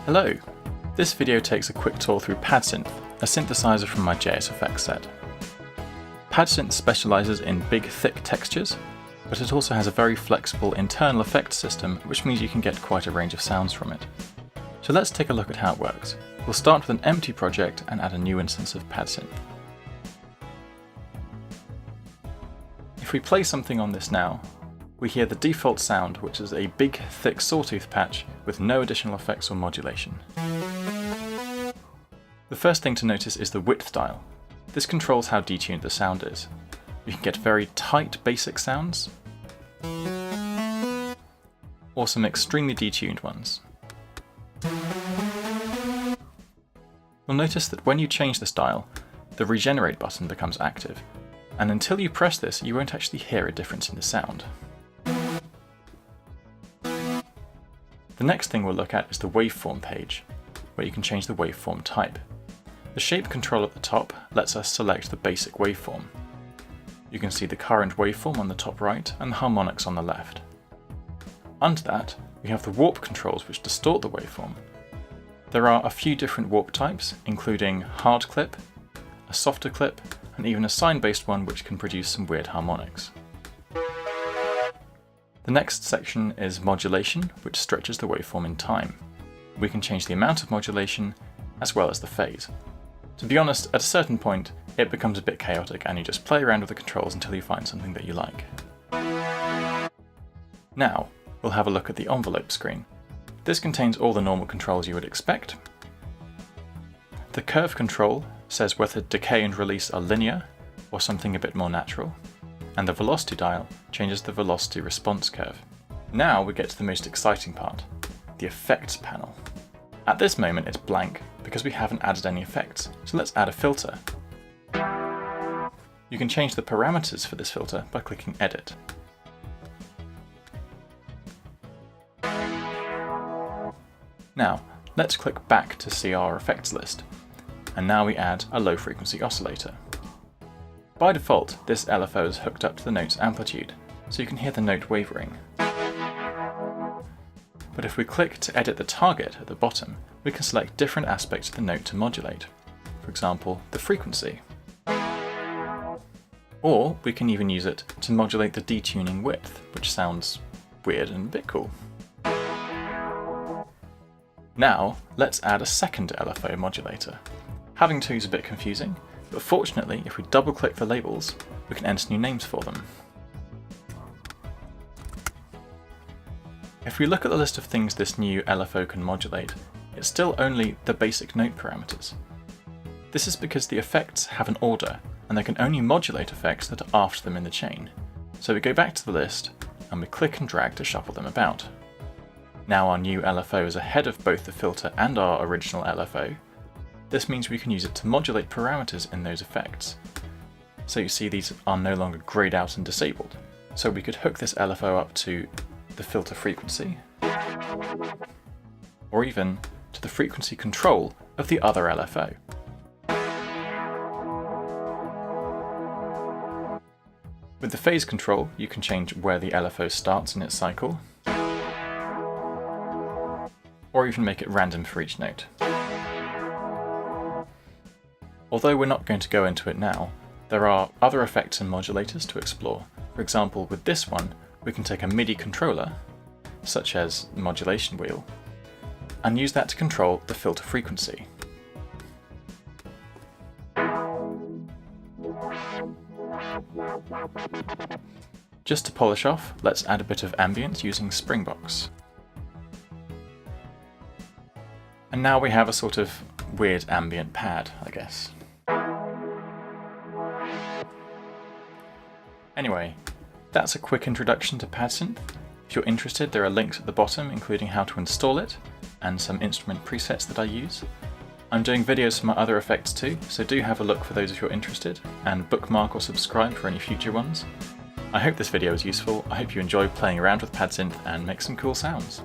Hello! This video takes a quick tour through PadSynth, a synthesizer from my JSFX set. PadSynth specialises in big, thick textures, but it also has a very flexible internal effects system, which means you can get quite a range of sounds from it. So let's take a look at how it works. We'll start with an empty project and add a new instance of PadSynth. If we play something on this now, we hear the default sound, which is a big, thick sawtooth patch with no additional effects or modulation. The first thing to notice is the width dial. This controls how detuned the sound is. You can get very tight basic sounds, or some extremely detuned ones. You'll notice that when you change this dial, the regenerate button becomes active, and until you press this, you won't actually hear a difference in the sound. The next thing we'll look at is the waveform page, where you can change the waveform type. The shape control at the top lets us select the basic waveform. You can see the current waveform on the top right and the harmonics on the left. Under that, we have the warp controls which distort the waveform. There are a few different warp types, including hard clip, a softer clip, and even a sine-based one which can produce some weird harmonics. The next section is modulation, which stretches the waveform in time. We can change the amount of modulation as well as the phase. To be honest, at a certain point it becomes a bit chaotic and you just play around with the controls until you find something that you like. Now we'll have a look at the envelope screen. This contains all the normal controls you would expect. The curve control says whether decay and release are linear or something a bit more natural. And the velocity dial changes the velocity response curve. Now we get to the most exciting part, the effects panel. At this moment it's blank because we haven't added any effects, so let's add a filter. You can change the parameters for this filter by clicking Edit. Now let's click back to see our effects list, and now we add a low frequency oscillator. By default, this LFO is hooked up to the note's amplitude, so you can hear the note wavering. But if we click to edit the target at the bottom, we can select different aspects of the note to modulate. For example, the frequency. Or we can even use it to modulate the detuning width, which sounds weird and a bit cool. Now, let's add a second LFO modulator. Having two is a bit confusing, but fortunately, if we double-click the labels, we can enter new names for them. If we look at the list of things this new LFO can modulate, it's still only the basic note parameters. This is because the effects have an order, and they can only modulate effects that are after them in the chain. So we go back to the list, and we click and drag to shuffle them about. Now our new LFO is ahead of both the filter and our original LFO. This means we can use it to modulate parameters in those effects. So you see these are no longer grayed out and disabled. So we could hook this LFO up to the filter frequency, or even to the frequency control of the other LFO. With the phase control, you can change where the LFO starts in its cycle, or even make it random for each note. Although we're not going to go into it now, there are other effects and modulators to explore. For example, with this one, we can take a MIDI controller, such as the modulation wheel, and use that to control the filter frequency. Just to polish off, let's add a bit of ambience using Springbox. And now we have a sort of weird ambient pad, I guess. Anyway, that's a quick introduction to PadSynth. If you're interested, there are links at the bottom including how to install it and some instrument presets that I use. I'm doing videos for my other effects too, so do have a look for those if you're interested, and bookmark or subscribe for any future ones. I hope this video was useful. I hope you enjoy playing around with PadSynth and make some cool sounds.